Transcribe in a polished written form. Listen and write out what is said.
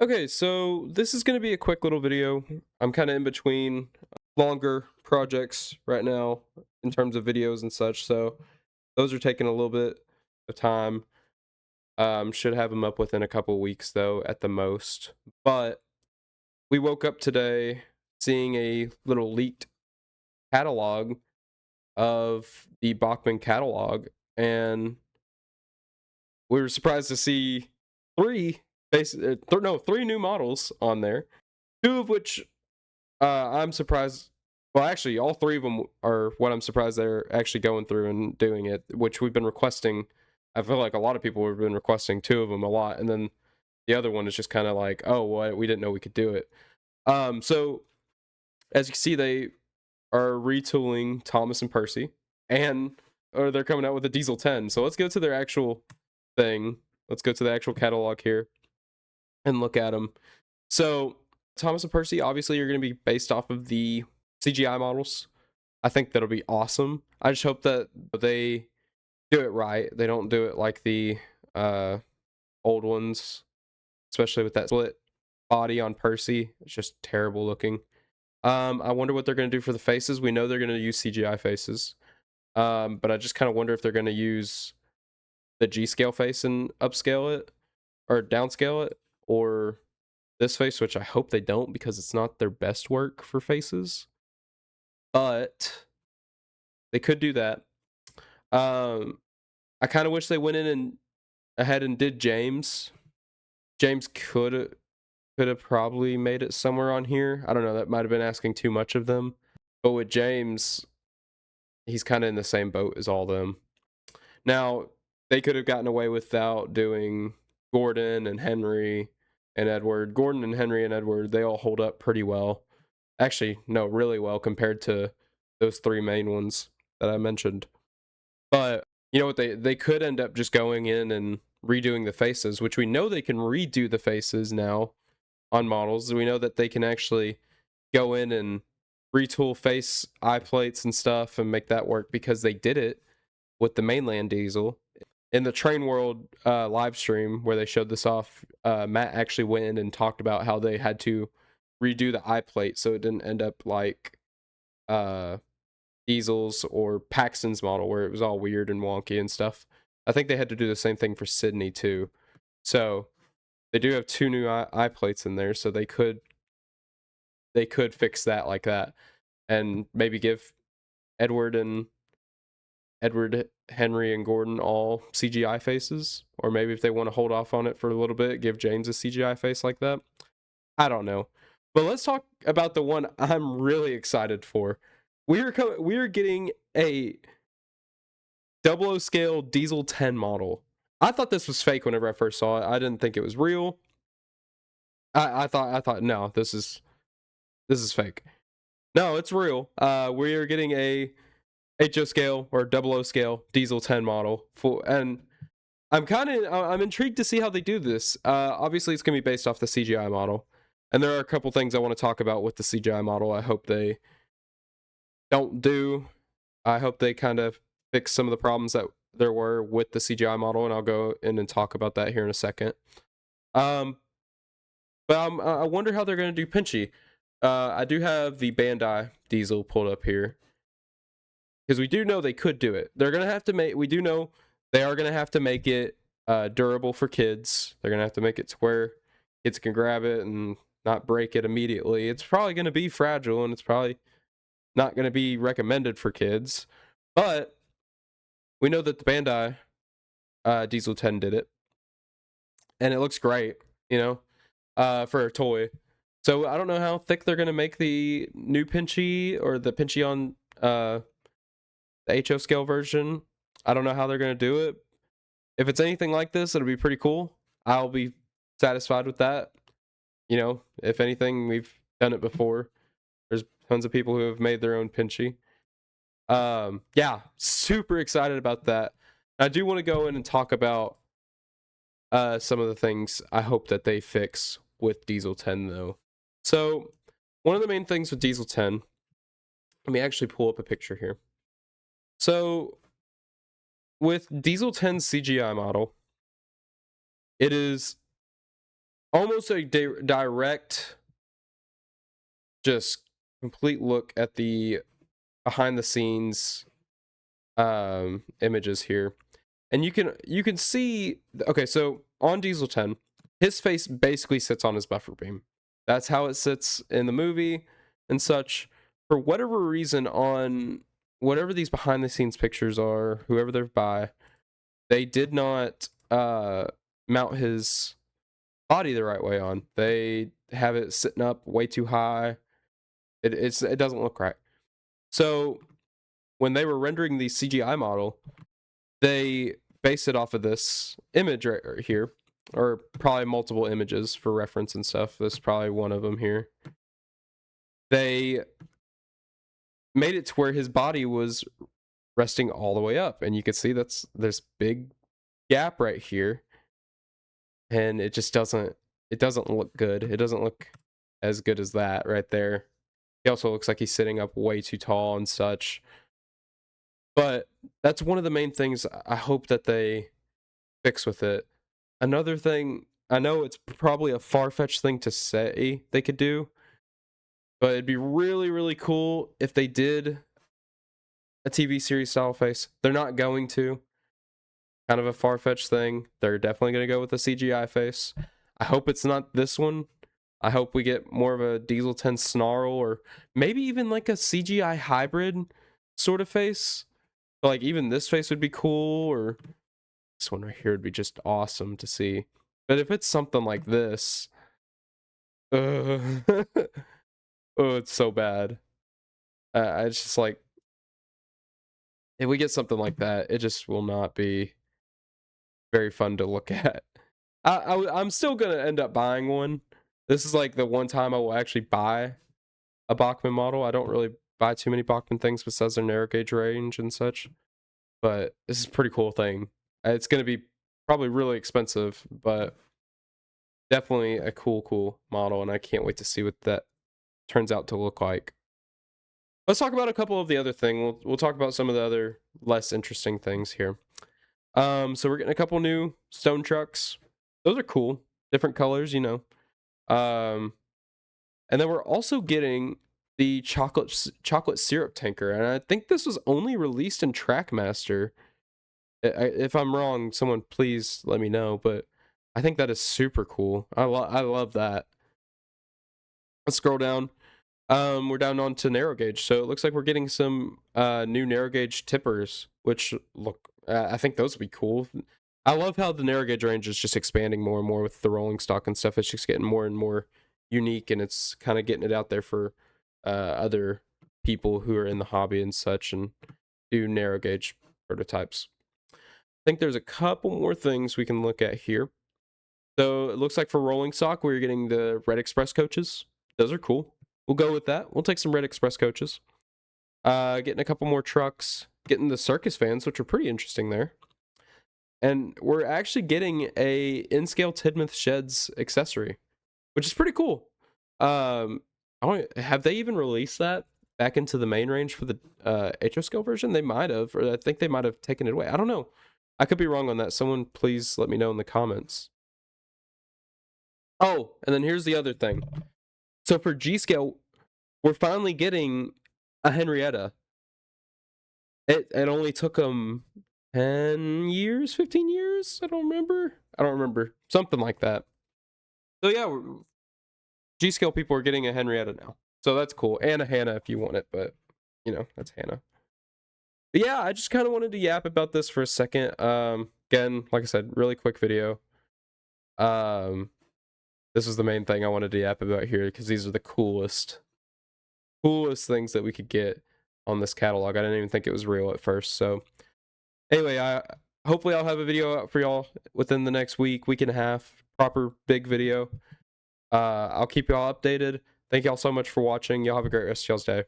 Okay, so this is going to be a quick little video. I'm kind of in between longer projects right now in terms of videos and such, so those are taking a little bit of time. Should have them up within a couple weeks though, at the most. But we woke up today seeing a little leaked catalog of the Bachmann catalog, and we were surprised to see three new models on there. Two of which I'm surprised. Well, actually, all three of them are what I'm surprised they're actually going through and doing it, which we've been requesting. I feel like a lot of people have been requesting two of them a lot, and then the other one is just kind of like, oh, what? We didn't know we could do it. So as you can see, they are retooling Thomas and Percy, and or they're coming out with a Diesel 10. So let's go to their actual thing. Let's go to the actual catalog here and look at them. So Thomas and Percy, obviously, are going to be based off of the CGI models. I think that'll be awesome. I just hope that they do it right. They don't do it like the uh, old ones, especially with that split body on Percy. It's just terrible looking. I wonder what they're going to do for the faces. We know they're going to use CGI faces, but I just kind of wonder if they're going to use the G scale face and upscale it or downscale it, or this face, which I hope they don't because it's not their best work for faces. But they could do that. I kind of wish they went in and ahead and did James. James could have probably made it somewhere on here. I don't know. That might have been asking too much of them. But with James, he's kind of in the same boat as all them. Now they could have gotten away without doing Gordon and Henry and Edward. Gordon and Henry and Edward, they all hold up pretty well. Actually, no, really well compared to those three main ones that I mentioned. But you know what, they could end up just going in and redoing the faces, which we know they can redo the faces now on models. We know that they can actually go in and retool face eye plates and stuff and make that work because they did it with the mainland diesel. In the Train World live stream where they showed this off, Matt actually went in and talked about how they had to redo the eye plate so it didn't end up like uh, Diesel's or Paxton's model where it was all weird and wonky and stuff. I think they had to do the same thing for Sydney too. So they do have two new eye plates in there, so they could fix that like that, and maybe give Edward and Edward, Henry, and Gordon all CGI faces, or maybe if they want to hold off on it for a little bit, give James a CGI face like that. I don't know, but let's talk about the one I'm really excited for. We are getting a 00 scale Diesel 10 model. I thought this was fake whenever I first saw it. I didn't think it was real. I thought no, this is fake. No, it's real. We are getting a HO scale or 00 scale Diesel 10 model for, and I'm intrigued to see how they do this. Obviously, it's gonna be based off the CGI model, and there are a couple things I want to talk about with the CGI model. I hope they don't do. I hope they kind of fix some of the problems that there were with the CGI model, and I'll go in and talk about that here in a second. Um, but I wonder how they're gonna do Pinchy. I do have the Bandai Diesel pulled up here because we do know they could do it. They're gonna have to make. We do know they are gonna have to make it durable for kids. They're gonna have to make it to where kids can grab it and not break it immediately. It's probably gonna be fragile and it's probably not gonna be recommended for kids. But we know that the Bandai Diesel 10 did it, and it looks great. You know, for a toy. So I don't know how thick they're gonna make the new Pinchy or the Pinchy on the HO scale version. I don't know how they're gonna do it. If it's anything like this, it'll be pretty cool. I'll be satisfied with that. You know, if anything, we've done it before. There's tons of people who have made their own Pinchy. Yeah, super excited about that. I do want to go in and talk about some of the things I hope that they fix with Diesel 10 though. So one of the main things with Diesel 10, let me actually pull up a picture here. So with Diesel 10 CGI model, it is almost a direct, just complete look at the behind the scenes images here. And you can see, okay, so on Diesel 10, his face basically sits on his buffer beam. That's how it sits in the movie and such. For whatever reason, on whatever these behind the scenes pictures are, whoever they're by, they did not mount his body the right way on. They have it sitting up way too high. It doesn't look right. So when they were rendering the CGI model, they based it off of this image right here, or probably multiple images for reference and stuff. This is probably one of them here. They made it to where his body was resting all the way up, and you can see that's this big gap right here, and it just doesn't look good. It doesn't look as good as that right there. He also looks like he's sitting up way too tall and such. But that's one of the main things I hope that they fix with it. Another thing, I know it's probably a far-fetched thing to say they could do, but it'd be really, really cool if they did a TV series style face. They're not going to. Kind of a far-fetched thing. They're definitely going to go with a CGI face. I hope it's not this one. I hope we get more of a Diesel 10 snarl, or maybe even like a CGI hybrid sort of face. Like even this face would be cool, or this one right here would be just awesome to see. But if it's something like this, oh, it's so bad. It's just like, if we get something like that, it just will not be very fun to look at. I'm still gonna end up buying one. This is like the one time I will actually buy a Bachmann model. I don't really buy too many Bachmann things besides their narrow gauge range and such. But this is a pretty cool thing. It's gonna be probably really expensive, but definitely a cool model, and I can't wait to see what that turns out to look like. Let's talk about a couple of the other things. We'll talk about some of the other less interesting things here. So we're getting a couple new stone trucks. Those are cool, different colors, you know. And then we're also getting the chocolate syrup tanker, and I think this was only released in Trackmaster. If I'm wrong, someone please let me know. But I think that is super cool. I love that. Let's scroll down. We're down on to narrow gauge, so it looks like we're getting some new narrow gauge tippers, which look, I think those would be cool. I love how the narrow gauge range is just expanding more and more with the rolling stock and stuff. It's just getting more and more unique, and it's kind of getting it out there for other people who are in the hobby and such and do narrow gauge prototypes. I think there's a couple more things we can look at here. So it looks like for rolling stock, we're getting the Red Express coaches. Those are cool. We'll go with that. We'll take some Red Express coaches. Getting a couple more trucks. Getting the circus vans, which are pretty interesting there. And we're actually getting a in-scale Tidmouth Sheds accessory, which is pretty cool. Have they even released that back into the main range for the HO scale version? They might have, or I think they might have taken it away. I don't know. I could be wrong on that. Someone please let me know in the comments. Oh, and then here's the other thing. So for G scale, we're finally getting a Henrietta. It only took them 10 years, 15 years? I don't remember. Something like that. So yeah, G scale people are getting a Henrietta now. So that's cool. And a Hannah if you want it, but you know, that's Hannah. But yeah, I just kind of wanted to yap about this for a second. Again, like I said, really quick video. This is the main thing I wanted to yap about here because these are the coolest things that we could get on this catalog. I didn't even think it was real at first. So anyway, hopefully I'll have a video out for y'all within the next week and a half. Proper big video. I'll keep y'all updated. Thank y'all so much for watching. Y'all have a great rest of y'all's day.